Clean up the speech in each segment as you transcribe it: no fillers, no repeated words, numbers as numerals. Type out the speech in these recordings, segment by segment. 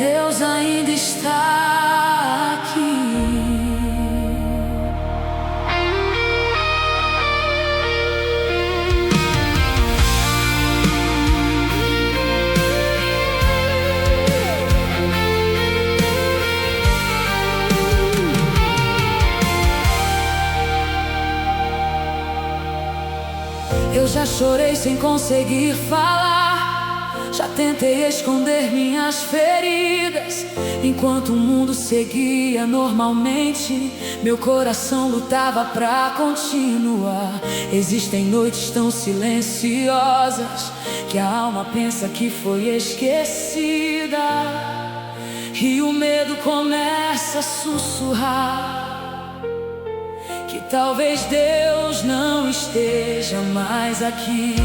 Deus ainda está aqui. Eu já chorei sem conseguir falar, já tentei esconder minhas feridas. Enquanto o mundo seguia normalmente, meu coração lutava pra continuar. Existem noites tão silenciosas que a alma pensa que foi esquecida, e o medo começa a sussurrar que talvez Deus não esteja mais aqui.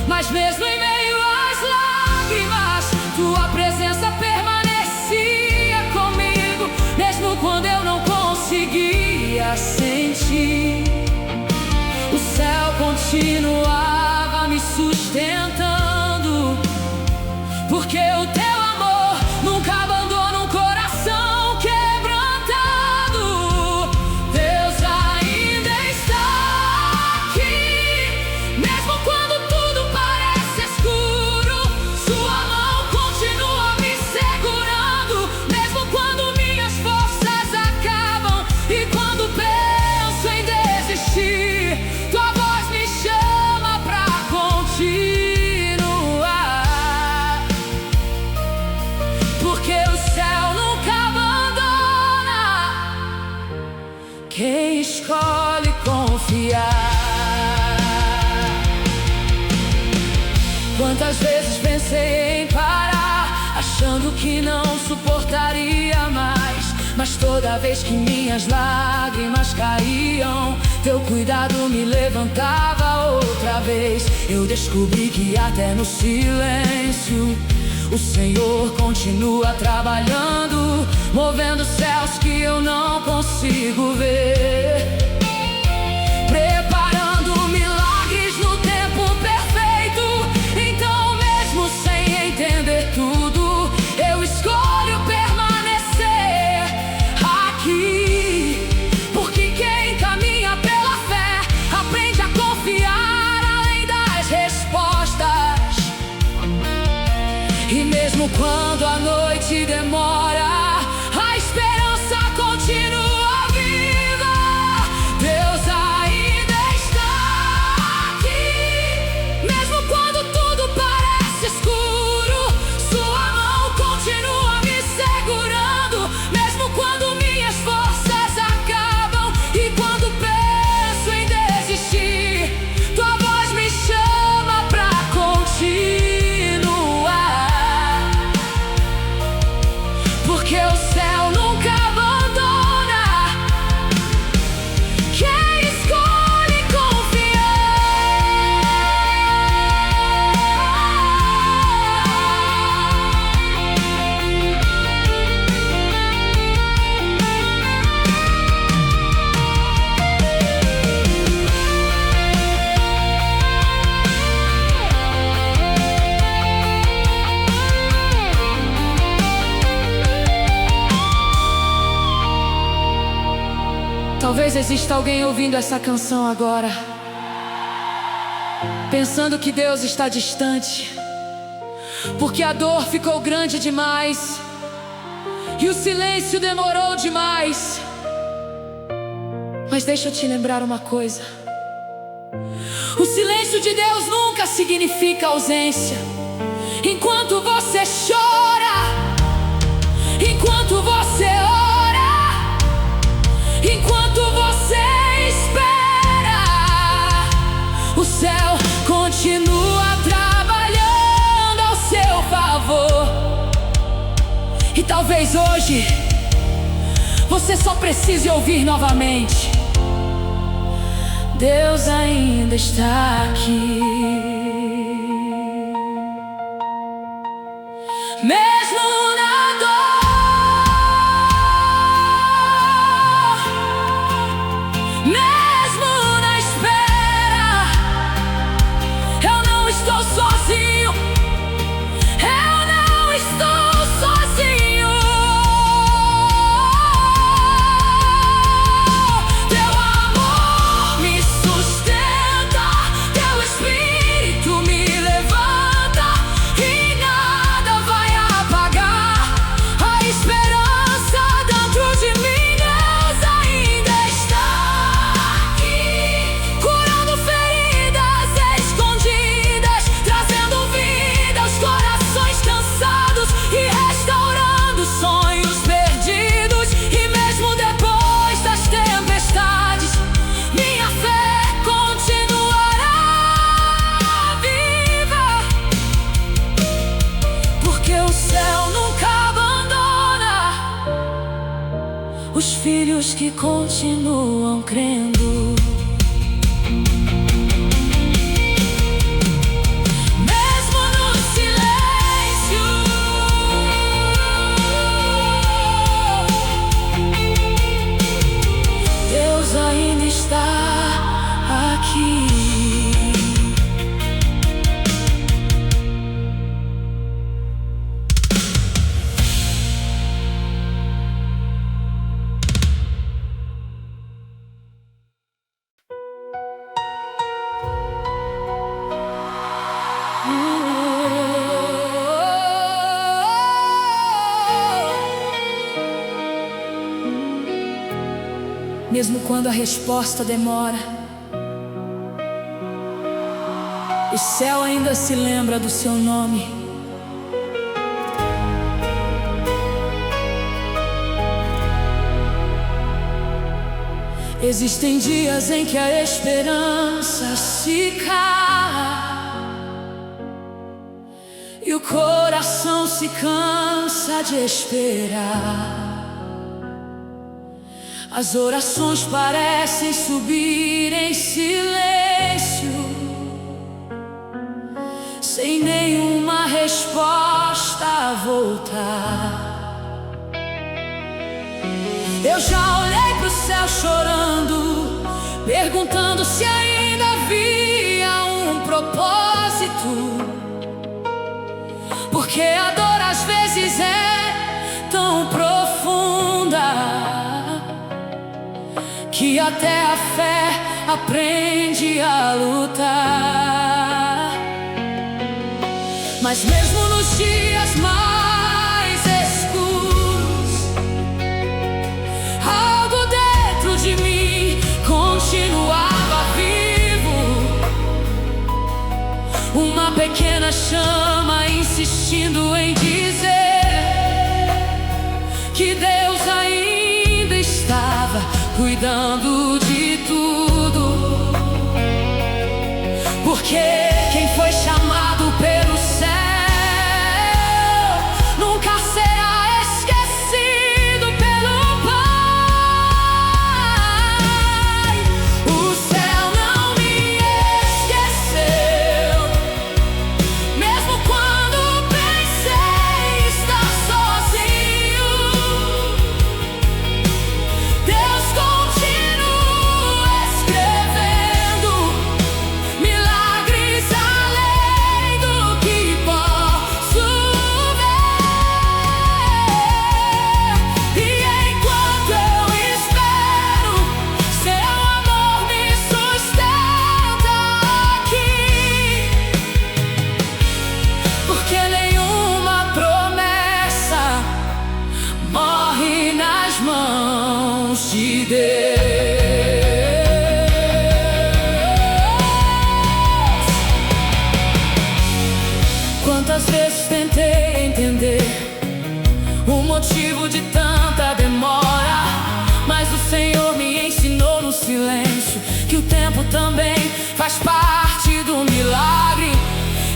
Mas mesmo em meio às lágrimas, tua presença permanecia comigo. Mesmo quando eu não conseguia sentir, o céu continuava me sustentando, porque o teu amor nunca abandona um coração quebrantado. Deus ainda está aqui, mesmo quando tudo parece escuro. Sua mão continua me segurando, mesmo quando minhas forças acabam e quando penso em desistir. Tua voz me chama pra continuar, porque o céu nunca abandona quem escolhe confiar. Quantas vezes pensei em parar, achando que não suportaria mais, mas toda vez que minhas lágrimas caíam, teu cuidado me levantava outra vez. Eu descobri que até no silêncio o Senhor continua trabalhando, movendo céus que eu não consigo ver, preparando milagres no tempo perfeito. Então, mesmo sem entender tudo, eu escolho permanecer aqui, porque quem caminha pela fé aprende a confiar além das respostas. E mesmo quando a noite demora, a esperança continua viva. Deus ainda está aqui, mesmo quando tudo parece escuro. Sua mão continua me segurando, mesmo quando minhas forças acabam e quando penso em desistir. Tua voz me chama pra continuar, porque o céu nunca abandona quem escolhe confiar. Talvez exista alguém ouvindo essa canção agora, pensando que Deus está distante, porque a dor ficou grande demais e o silêncio demorou demais. Mas deixa eu te lembrar uma coisa: o silêncio de Deus nunca significa ausência. Enquanto você chora, enquanto você ora, enquanto você espera, o céu continua trabalhando ao seu favor. E talvez hoje você só precise ouvir novamente: Deus ainda está aqui. Mesmo na dor, mesmo na espera, eu não estou sozinho, eu não estou sozinho. filhos que continuam crendo. Mesmo no silêncio, Deus ainda está aqui. Mesmo quando a resposta demora, o céu ainda se lembra do seu nome. Existem dias em que a esperança se cala e o coração se cansa de esperar. As orações parecem subir em silêncio, sem nenhuma resposta a voltar. Eu já olhei pro céu chorando, perguntando se ainda havia um propósito, porque a dor às vezes é tão profunda que até a fé aprende a lutar. Mas mesmo nos dias mais escuros, algo dentro de mim continuava vivo. Uma pequena chama insistindo em dizer que Deus ainda estava cuidando de tudo, porque quem foi chamado pelo céu nunca será esquecido pelo Pai. O céu não me esqueceu, mesmo quando pensei estar sozinho. Deus continua escrevendo milagres além do que posso ver. E enquanto eu espero, seu amor me sustenta aqui, porque nenhuma promessa morre nas mãos de Deus. Quantas vezes tentei entender o motivo de tanta demora, mas o Senhor me ensinou no silêncio que o tempo também faz parte do milagre.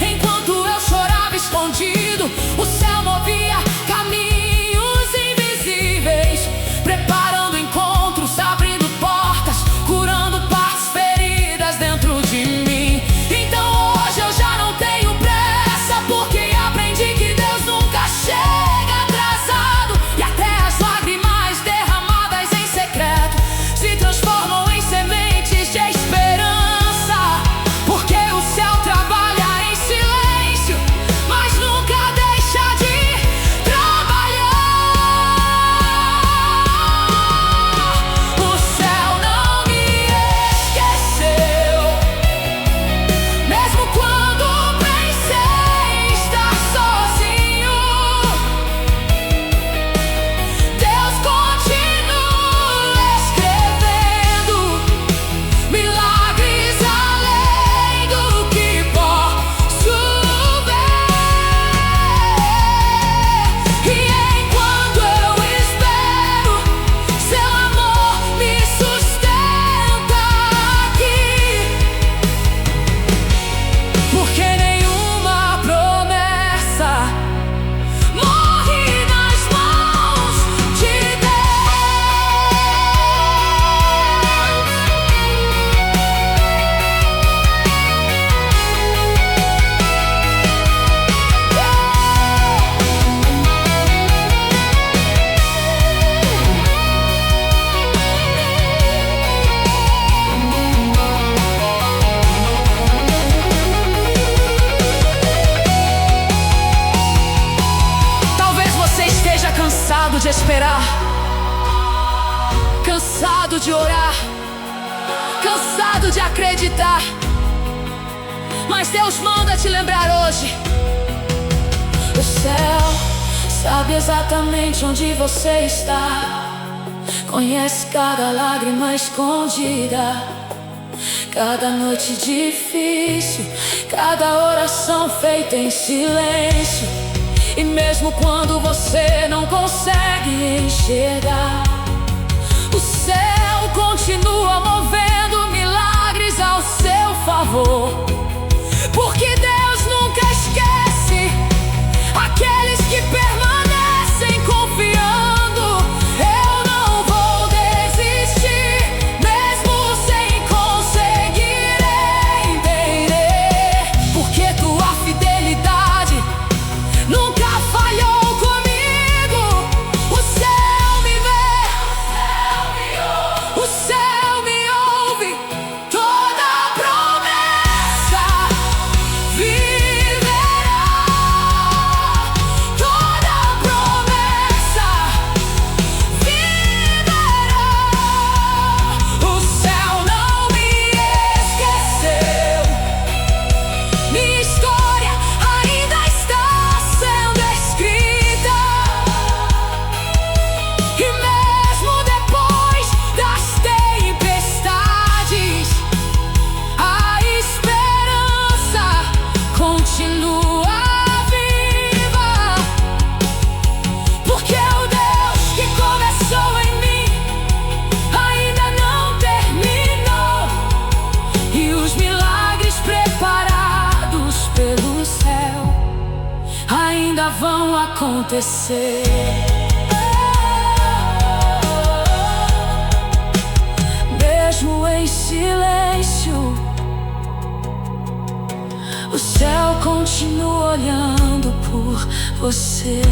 Enquanto eu chorava escondido, o céu movia caminhos invisíveis, preparando encontros, abrindo portas, curando partes feridas dentro de mim. Então hoje eu já não tenho pressa, porque aprendi que Deus nunca chega atrasado, e até as lágrimas derramadas em secreto se transformam em sementes de esperança. de esperar, cansado de orar, cansado de acreditar. Mas Deus manda te lembrar hoje: o céu sabe exatamente onde você está, conhece cada lágrima escondida, cada noite difícil, cada oração feita em silêncio. E mesmo quando você não consegue enxergar, o céu continua movendo milagres ao seu favor. Porque Deus nunca esquece aqueles que permanecem confiando. Eu não vou desistir, mesmo sem conseguir entender, porque tua fidelidade nunca falhou comigo. O céu me vê, o céu me ouve, toda promessa viverá, toda promessa viverá. O céu não me esqueceu, minha história ainda está sendo escrita. E mesmo depois das tempestades, a esperança continua viva. Porque o Deus que começou em mim ainda não terminou, e os milagres preparados pelo céu ainda vão acontecer. Mesmo em silêncio, o céu continua olhando por você.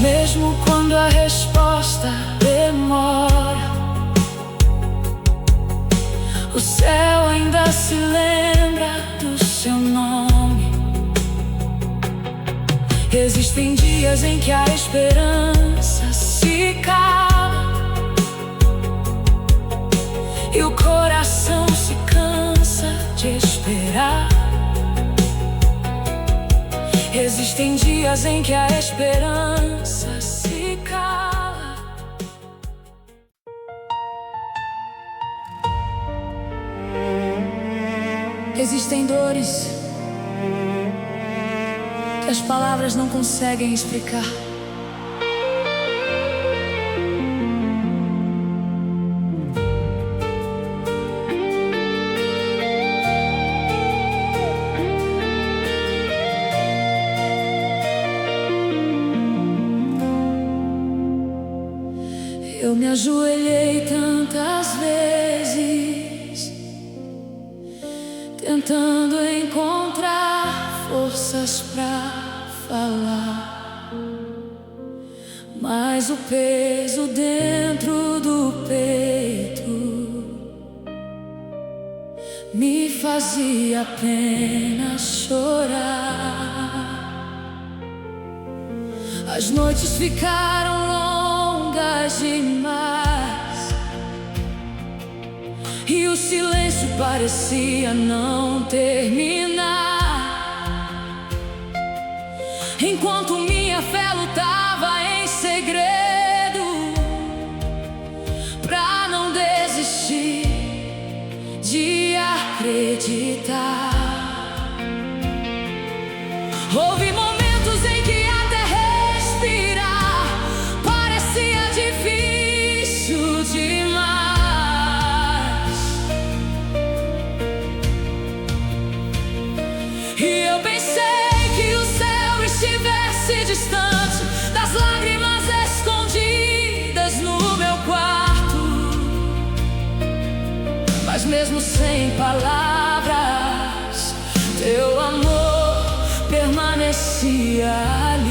Mesmo quando a resposta demora, o céu ainda se lembra do seu nome. Existem dias em que a esperança se cala e o coração se cansa de esperar. Existem dias em que a esperança se cala. Existem dores que as palavras não conseguem explicar. Eu me ajoelhei tantas vezes, tentando encontrar forças pra falar, mas o peso dentro do peito me fazia apenas chorar. As noites ficaram longas demais e o silêncio parecia não terminar, enquanto minha fé lutava em segredo pra não desistir de acreditar. Houve momentos em que até respirar parecia difícil demais, e eu pensei que o céu estivesse distante das lágrimas escondidas no meu quarto. Mas mesmo sem palavras, teu amor permanecia ali.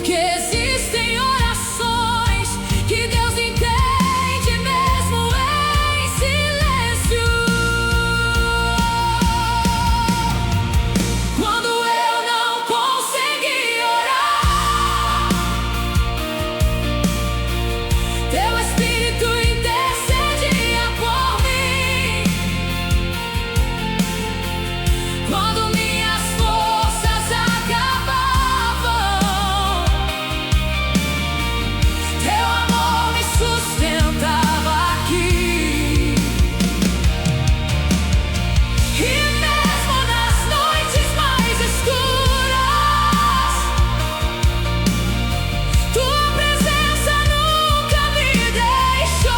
Porque existem orações que Deus entende mesmo em silêncio. Quando eu não consegui orar, Teu Espírito intercedia por mim. Quando minhas forças acabavam, Teu amor me sustentava aqui. E mesmo nas noites mais escuras, Tua presença nunca me deixou.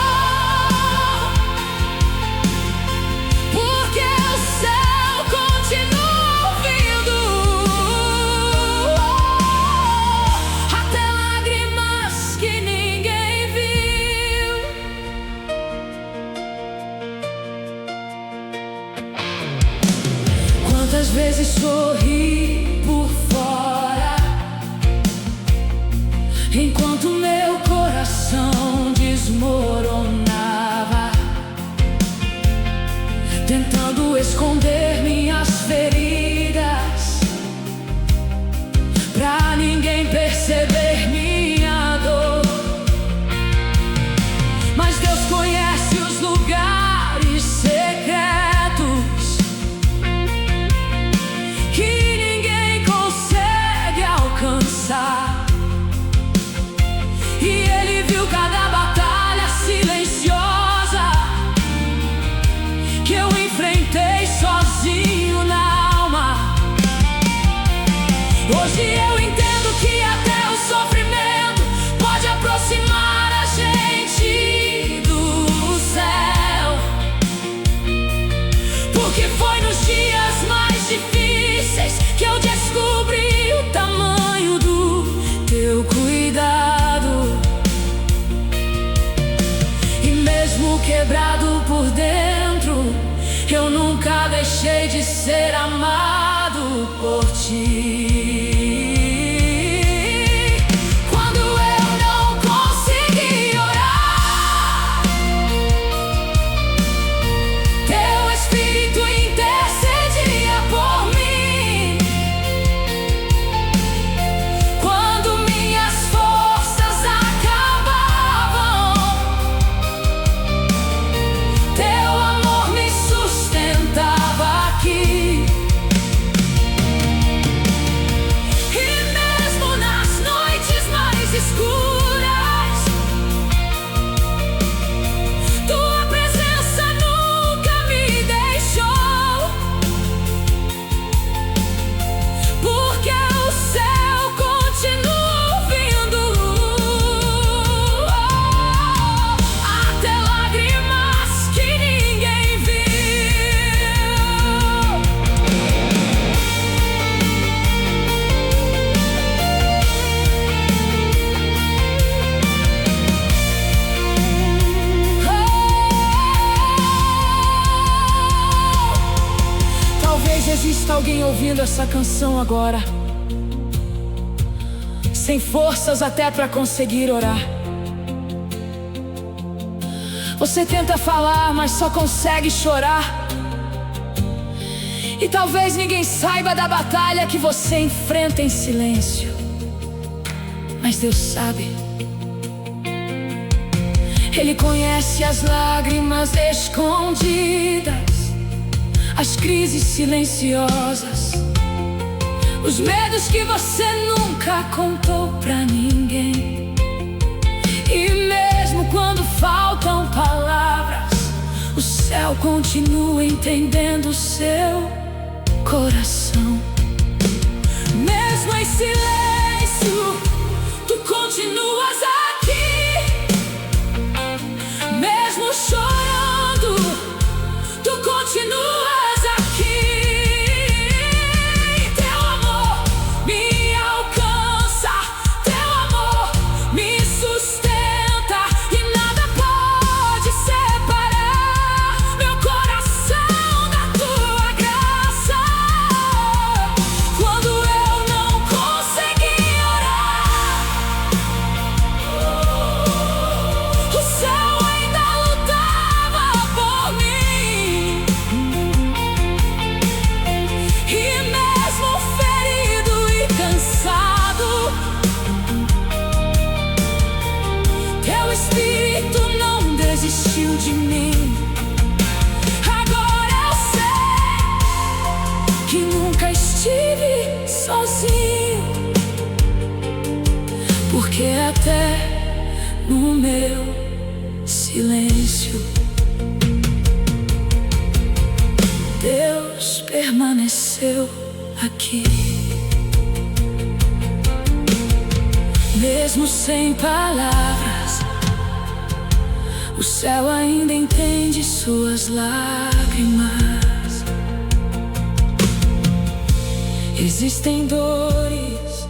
Porque o céu continua ouvindo, até lágrimas que ninguém viu. Quantas vezes sorri por fora, enquanto meu coração desmoronava, tentando esconder minhas feridas, pra ninguém perceber minha dor. Mas Deus conhece os lugares secretos que ninguém consegue alcançar. E Ele viu cada batalha silenciosa que eu enfrentei sozinho na alma. Hoje eu entendo que até o sofrimento pode aproximar a gente do céu. Porque foi nos dias mais difíceis que eu descobri o tamanho do Teu cuidado. E mesmo quebrado por dentro, eu nunca deixei de ser amado por Ti. Quando eu não consegui orar, Teu Espírito intercedia por mim. Quando minhas forças acabavam, Teu amor me sustentava aqui. E mesmo nas noites mais escuras, Tua presença nunca me deixou. Porque o céu continua ouvindo, até lágrimas que ninguém viu. Talvez exista alguém ouvindo essa canção agora, sem forças até pra conseguir orar. Você tenta falar, mas só consegue chorar. E talvez ninguém saiba da batalha que você enfrenta em silêncio, mas Deus sabe. Ele conhece as lágrimas escondidas, as crises silenciosas, os medos que você nunca contou pra ninguém. E mesmo quando faltam palavras, o céu continua entendendo o seu coração. Mesmo em silêncio, Tu continuas aqui. Mesmo chorando, Tu continuas aqui. Teu amor me alcança, Teu amor me sustenta, e nada pode separar meu coração da Tua graça. Quando eu não consegui orar, no meu silêncio, Deus permaneceu aqui. Mesmo sem palavras, o céu ainda entende suas lágrimas. Existem dores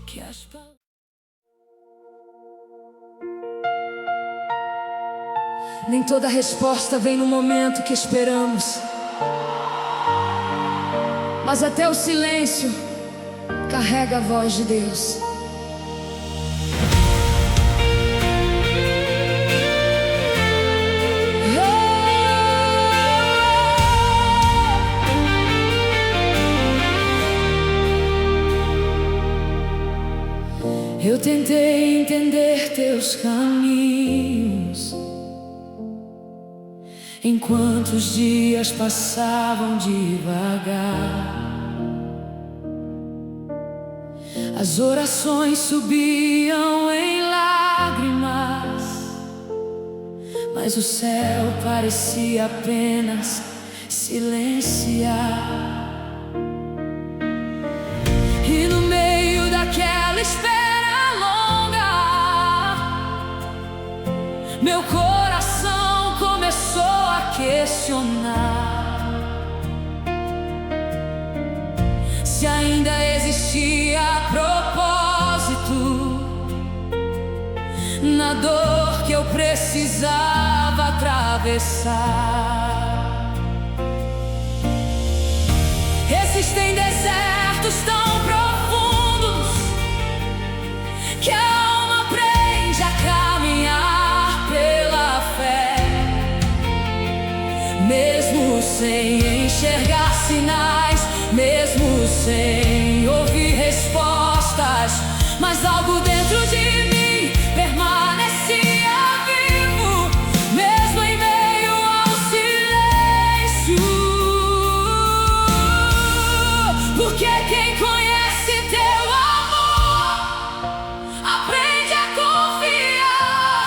que as palavras... Nem toda resposta vem no momento que esperamos, mas até o silêncio carrega a voz de Deus. Eu tentei entender teus caminhos, enquanto os dias passavam devagar. As orações subiam em lágrimas, mas o céu parecia apenas silenciar. E no meio daquela espera longa, meu coração começou a questionar se ainda existia propósito na dor que eu precisava atravessar. Existem desertos tão profundos que a alma aprende a caminhar pela fé, mesmo sem enxergar sinais, mesmo sem ouvir respostas, mas algo dentro de mim permanecia vivo, mesmo em meio ao silêncio. Porque quem conhece teu amor aprende a confiar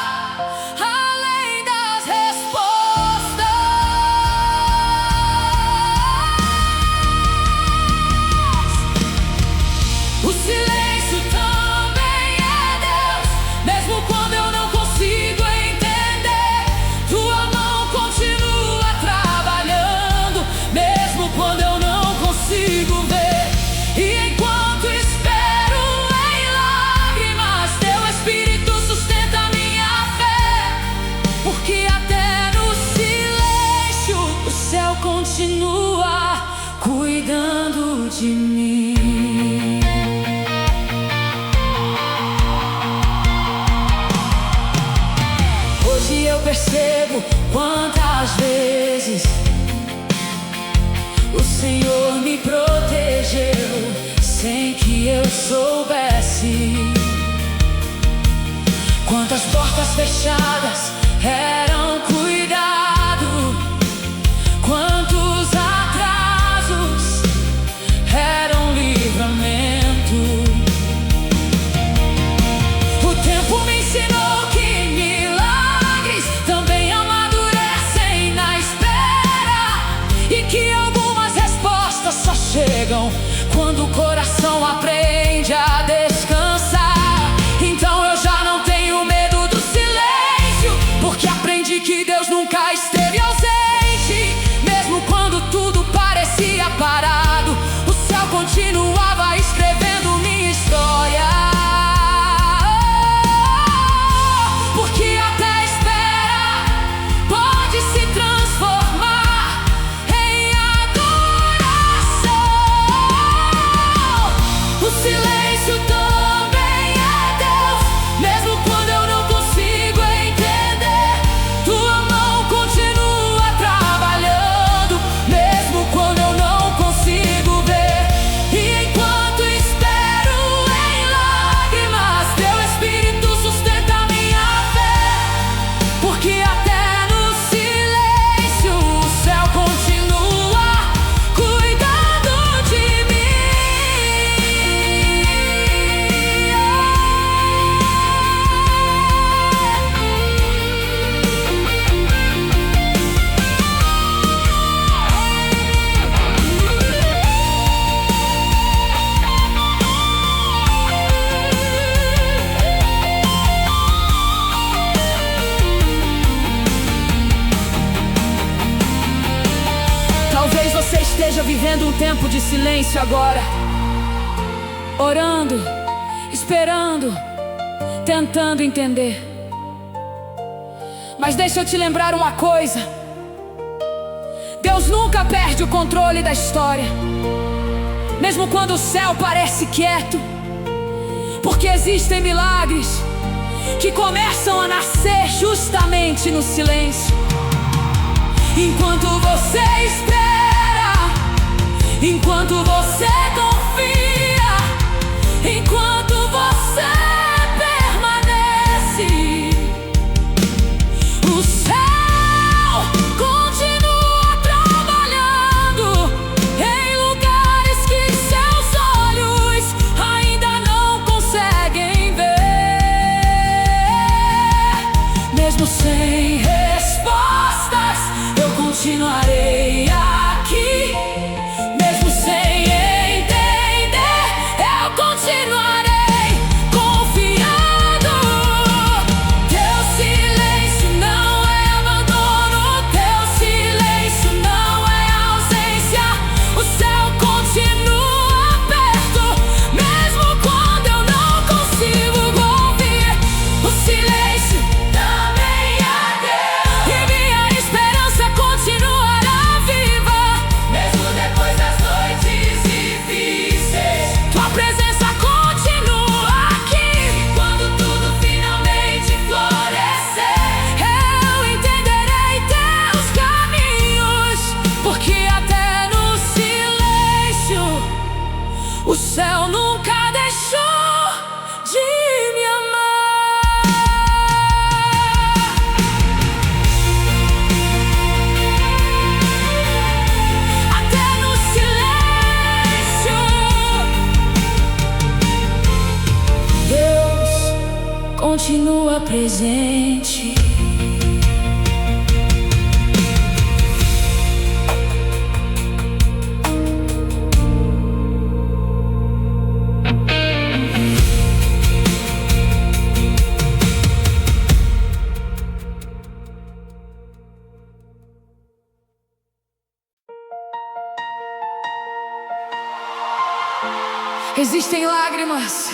além das respostas. O silêncio também é Deus, mesmo quando eu não consigo entender. Tua mão continua trabalhando, mesmo quando eu não consigo ver. E enquanto espero em lágrimas, teu Espírito sustenta minha fé. Porque até no silêncio o céu continua cuidando de mim. Hoje eu percebo quantas vezes o Senhor me protegeu sem que eu soubesse. Quantas portas fechadas eram cuidado, quantos atrasos eram livramento. O tempo me ensinou que milagres também amadurecem na espera, e que algumas respostas só chegam quando o coração aprende a descansar. Então eu já não tenho medo do silêncio, porque aprendi que Deus nunca esteve ausente. Mesmo quando tudo parecia parado, o céu continuava escrevendo minha história. Porque até a espera pode se transformar em adoração. O esteja vivendo um tempo de silêncio agora, orando, esperando, tentando entender. Mas deixa eu te lembrar uma coisa: Deus nunca perde o controle da história, mesmo quando o céu parece quieto, porque existem milagres que começam a nascer justamente no silêncio. Enquanto você espera, enquanto você confia, enquanto você permanece, o céu continua trabalhando em lugares que seus olhos ainda não conseguem ver. Mesmo sem respostas, eu continuarei aqui. Mesmo sem entender, eu continuarei confiando. Teu silêncio não é abandono, teu silêncio não é ausência. O céu continua perto, mesmo quando eu não consigo ouvir. O silêncio também é Deus, e minha esperança continuará viva, mesmo depois das noites difíceis. Tua presença continua aqui. Quando tudo finalmente florescer, eu entenderei teus caminhos, porque até no silêncio o céu nunca deixou de me amar. Até no silêncio, Deus continua presente. Existem lágrimas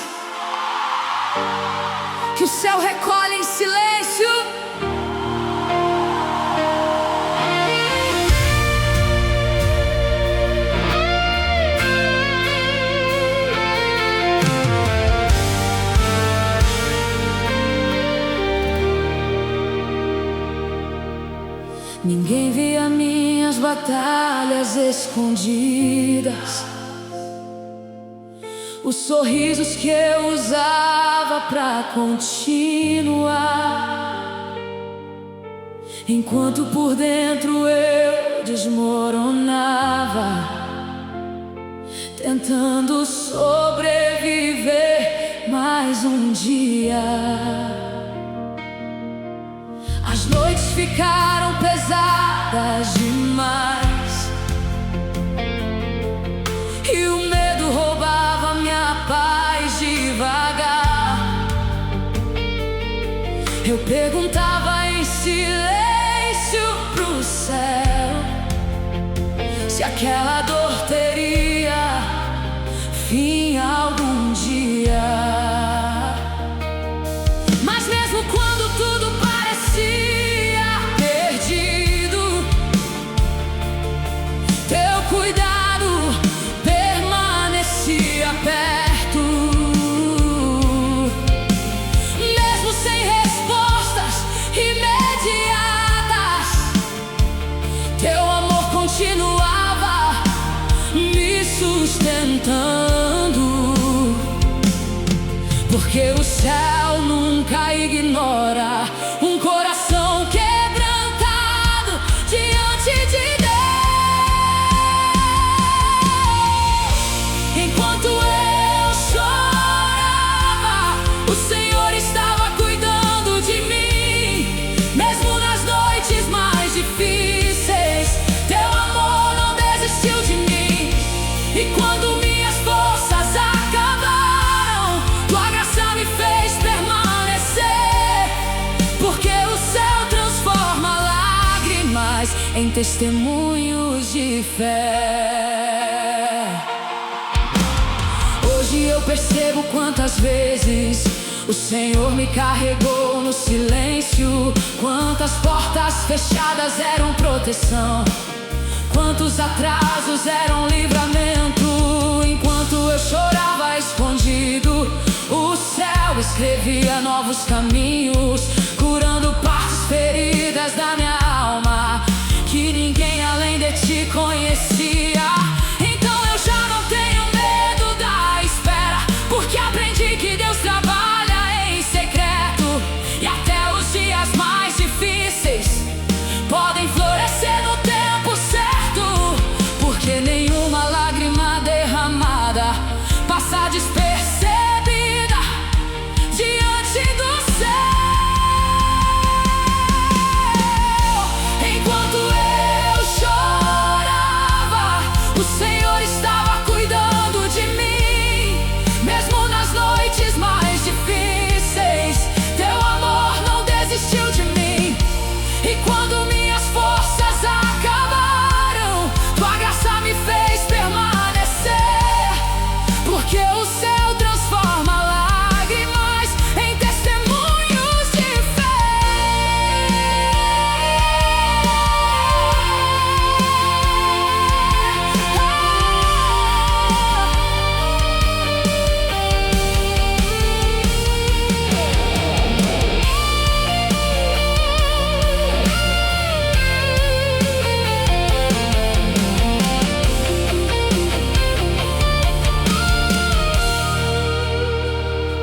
que o céu recolhe em silêncio. Ninguém via minhas batalhas escondidas, os sorrisos que eu usava pra continuar, enquanto por dentro eu desmoronava, tentando sobreviver mais um dia. As noites ficaram pesadas demais, e o medo roubava minha paz devagar. Eu perguntava em silêncio pro céu se aquela dor teria fim algum dia. Mas mesmo quando tudo parecia perdido, teu cuidado permanecia perto. Mesmo sem respostas imediatas, teu amor continuava me sustentando, porque o céu nunca ignora um coração quebrantado diante de Deus. Enquanto eu chorava, o Senhor estava cuidando de mim. Mesmo nas noites mais difíceis, teu amor não desistiu de mim. E quando minhas forças acabaram, tua graça me fez permanecer. em testemunhos de fé. Hoje eu percebo quantas vezes o Senhor me carregou no silêncio. Quantas portas fechadas eram proteção, quantos atrasos eram livramento. Enquanto eu chorava escondido, o céu escrevia novos caminhos, curando partes feridas da minha alma que ninguém além de ti conhecia. Então eu já não tenho medo da espera, porque aprendi que Deus trabalha em secreto, e até os dias mais difíceis podem florescer no tempo certo, porque nenhuma lágrima derramada passa despercebida diante do céu. Enquanto eu chorava, o Senhor estava cuidando de mim. Mesmo nas noites mais difíceis, teu amor não desistiu de mim. E quando minhas forças acabaram, tua graça me fez permanecer, porque o céu transforma lágrimas em testemunhos de fé.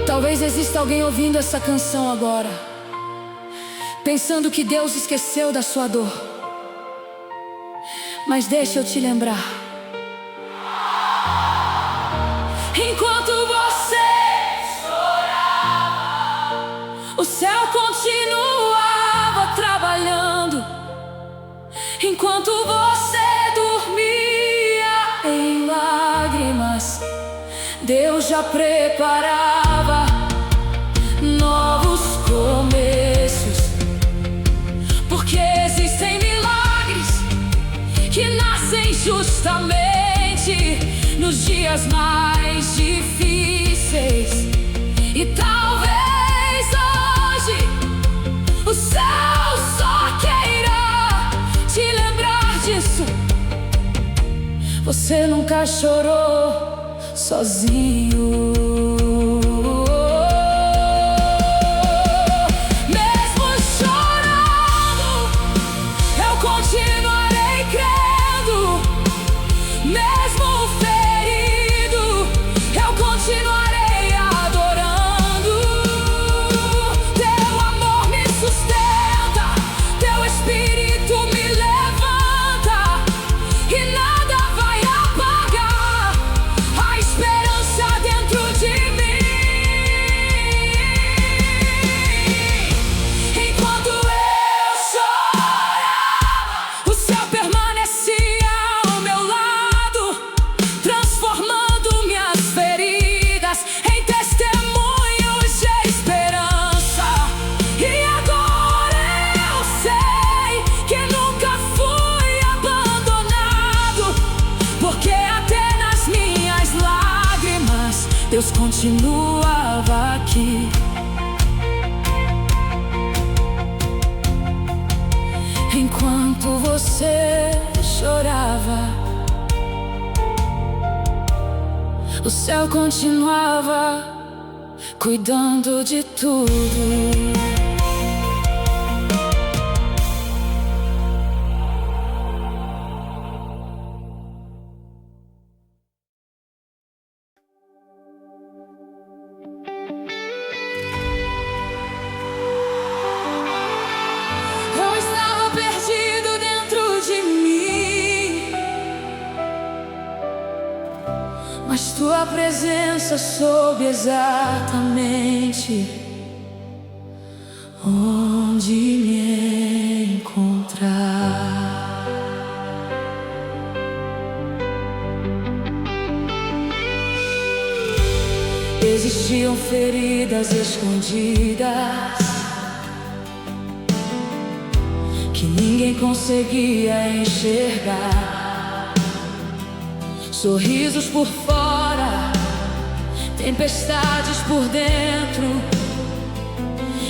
Talvez exista alguém ouvindo essa canção agora, pensando que Deus esqueceu da sua dor. Mas deixa eu te lembrar. Enquanto você chorava, o céu continuava trabalhando. Enquanto você dormia em lágrimas, Deus já preparava novos começos, porque existem milagres que nascem justamente nos dias mais difíceis. E talvez hoje o céu só queira te lembrar disso. Você nunca chorou sozinho. Mesmo chorando, eu continuarei crendo. Mesmo ferido, eu continuarei adorando. Teu amor me sustenta, teu Espírito me levanta, e nada vai apagar a esperança dentro de mim. Enquanto eu chorava, o céu permanecia ao meu lado, transformando minhas feridas em testemunhos de esperança. E agora eu sei que nunca fui abandonado, porque até nas minhas lágrimas Deus continuava aqui. Enquanto você chorava, o céu continuava cuidando de tudo. Eu estava perdido dentro de mim, mas tua presença soube exatamente onde me encontrar. Existiam feridas escondidas que ninguém conseguia enxergar. Sorrisos por fora, tempestades por dentro,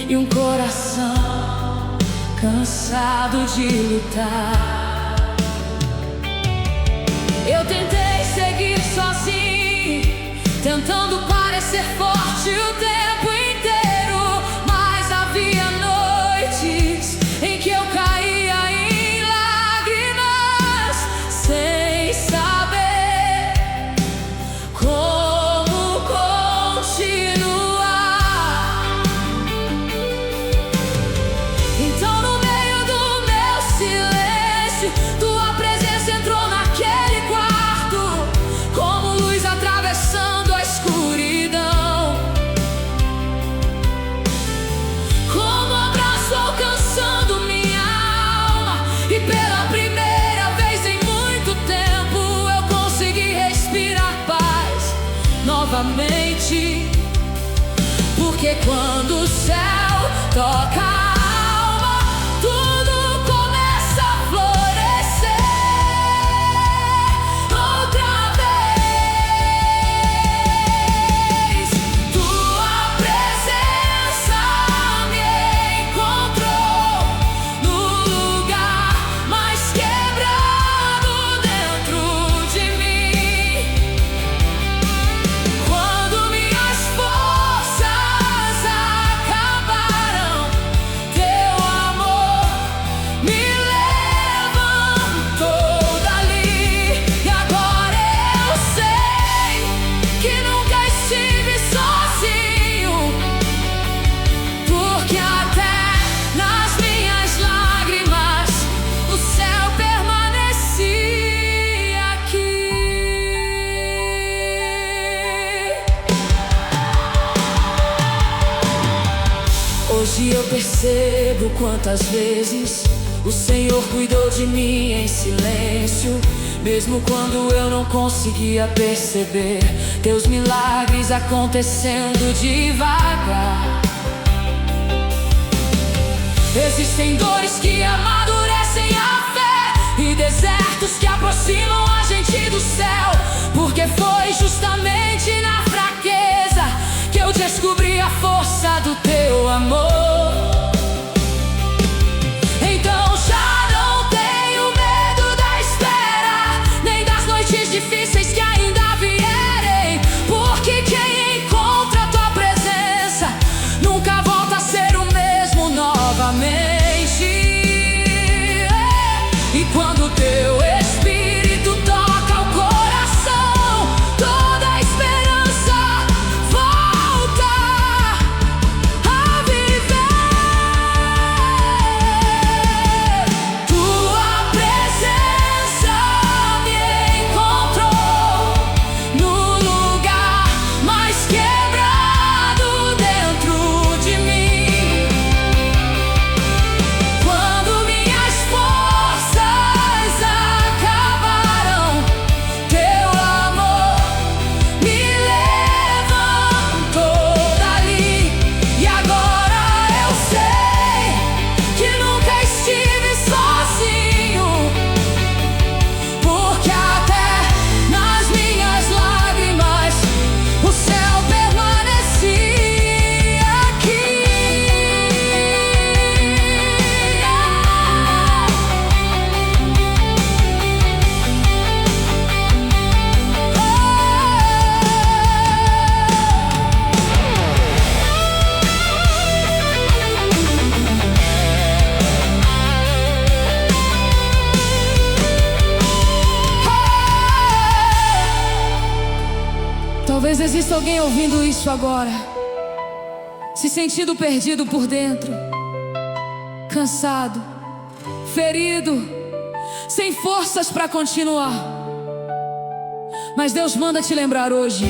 e um coração cansado de lutar. Eu tentei seguir sozinho, tentando parecer forte o tempo inteiro, mas havia noites em que eu caía em lágrimas, sem saber como continuar. Então, no meio do meu silêncio, tua presença entrou naquele quarto, como luz atravessando a escuridão, como abraço alcançando minha alma. E pela primeira vez em muito tempo eu consegui respirar paz novamente. Porque quando o céu toca a alma, tudo começa a florescer outra vez. Tua presença me encontrou no lugar mais quebrado dentro de mim. Quando minhas forças acabaram, teu amor me levantou dali. E agora eu sei que nunca estive sozinho, porque até nas minhas lágrimas o céu permanecia aqui. Hoje eu percebo quantas vezes o Senhor cuidou de mim em silêncio, mesmo quando eu não conseguia perceber. Teus milagres acontecendo devagar. Existem dores que amadurecem a fé e desertos que aproximam a gente do céu, porque foi justamente na fraqueza que eu descobri a força do teu amor. Então já não tenho medo da espera, nem das noites difíceis que ainda vierem, porque quem encontra a tua presença nunca volta a ser o mesmo novamente. E quando teu Espírito toca o coração, toda a esperança volta a viver. Tua presença me encontrou no lugar mais quebrado dentro de mim. Quando minhas forças acabaram, teu amor me levantou dali. E agora eu sei que nunca estive sozinho, porque até nas minhas lágrimas o céu permanecia aqui. Talvez exista alguém ouvindo isso agora, se sentindo perdido por dentro, cansado, ferido, sem forças para continuar. Mas Deus manda te lembrar hoje: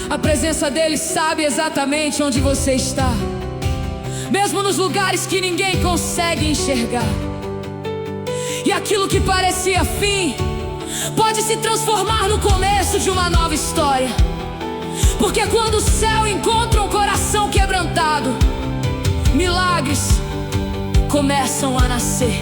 a presença dele sabe exatamente onde você está, mesmo nos lugares que ninguém consegue enxergar. E aquilo que parecia fim pode se transformar no começo de uma nova história. Porque quando o céu encontra um coração quebrantado, milagres começam a nascer.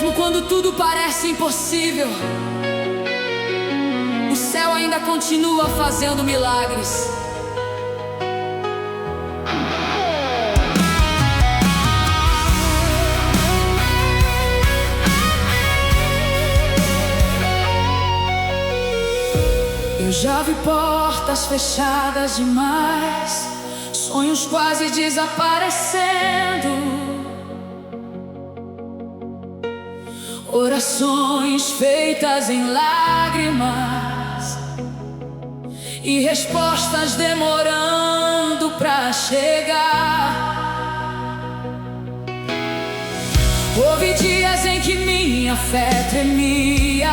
Mesmo quando tudo parece impossível, o céu ainda continua fazendo milagres. Eu já vi portas fechadas demais, sonhos quase desaparecendo, orações feitas em lágrimas e respostas demorando pra chegar. Houve dias em que minha fé tremia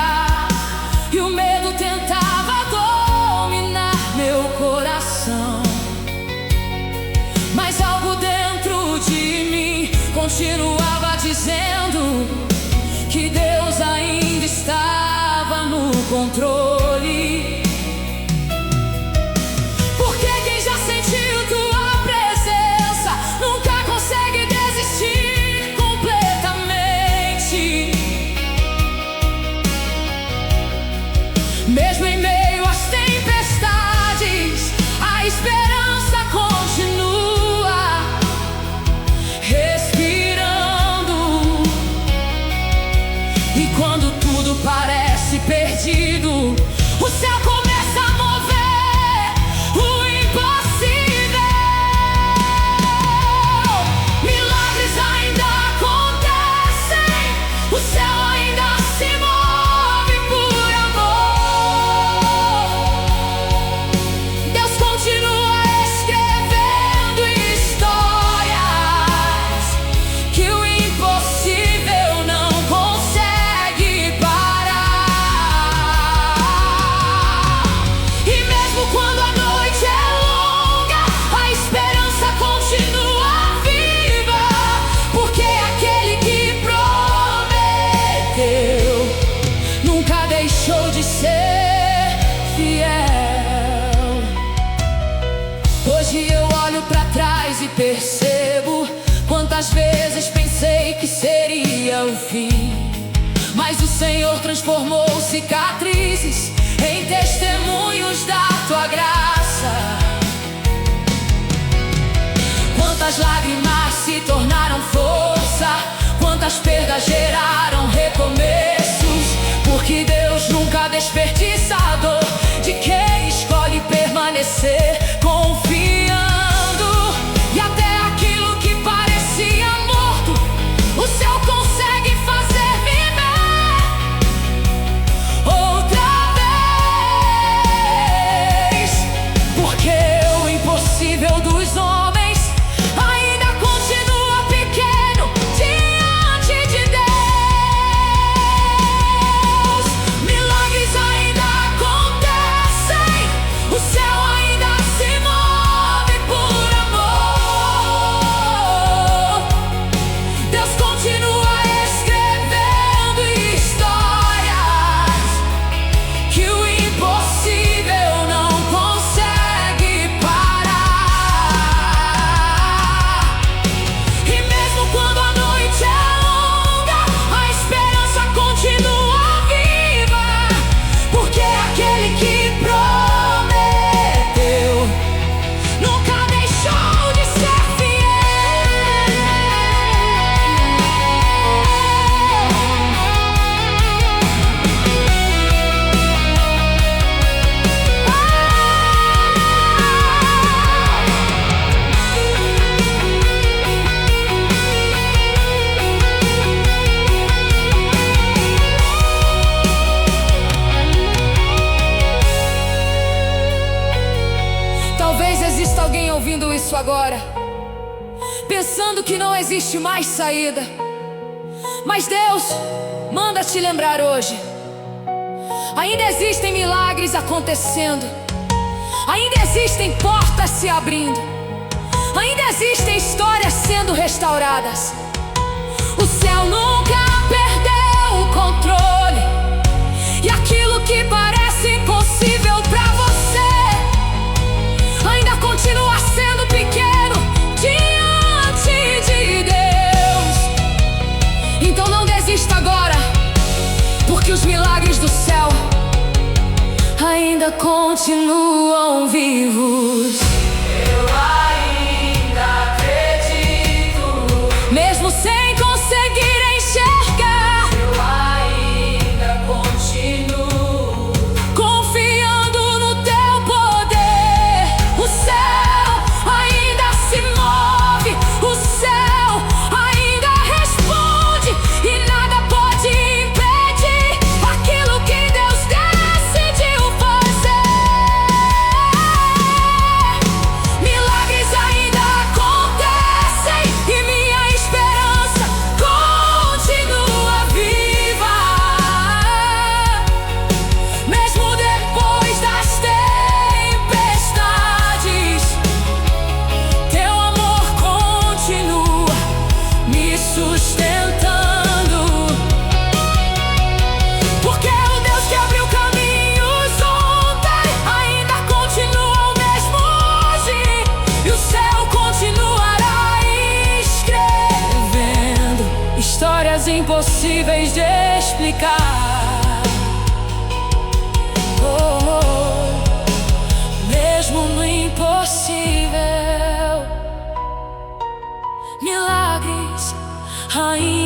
e o medo tentava dominar meu coração, mas algo dentro de mim continuava dizendo que Deus ainda estava no controle. Porque quem já sentiu tua presença nunca consegue desistir completamente. Mesmo em meio às tempestades, a esperança continua respirando. E quando tudo parece perdido, o céu começa a mover o impossível. Milagres ainda acontecem, o céu ainda se move por amor. Deus continua escrevendo histórias que o impossível não consegue parar. E mesmo quando a noite é longa, a esperança continua viva, porque aquele que prometeu nunca deixou de ser fiel. Hoje eu olho pra trás e percebo quantas vezes pensei que seria o fim, mas o Senhor transformou cicatrizes em testemunhos da tua graça. Quantas lágrimas se tornaram força, quantas perdas geraram recomeços, porque Deus nunca desperdiça a dor de quem escolhe permanecer confiando. E até aquilo que parecia morto, o céu consegue fazer viver outra vez, porque o impossível dos homens ainda continua pequeno diante de Deus. Milagres ainda acontecem, o céu ainda se move por amor. Deus continua escrevendo histórias que o impossível não consegue parar. E mesmo quando a noite é longa, a esperança continua viva, porque aquele que prometeu nunca deixou de ser fiel. Talvez exista alguém ouvindo isso agora, pensando que não existe mais saída. Mas Deus manda te lembrar hoje: ainda existem milagres acontecendo, ainda existem portas se abrindo, ainda existem histórias sendo restauradas. O céu nunca perdeu o controle, e aquilo que parece impossível pra você ainda continua sendo pequeno diante de Deus. Então não desista agora. os milagres do céu ainda continuam vivos. Eu ainda acredito, Mesmo sem conseguir enxergar, eu ainda continuo confiando no teu poder. O céu ainda se move, o céu ainda responde, e nada pode impedir aquilo que Deus decidiu fazer. Milagres ainda acontecem e minha esperança continua viva. Mesmo depois das tempestades, teu amor continua me sustentando. Porque o Deus que abriu caminhos ontem ainda continua o mesmo hoje, e o céu continuará escrevendo histórias impossíveis de explicar. Oh, oh, mesmo no impossível, milagres ainda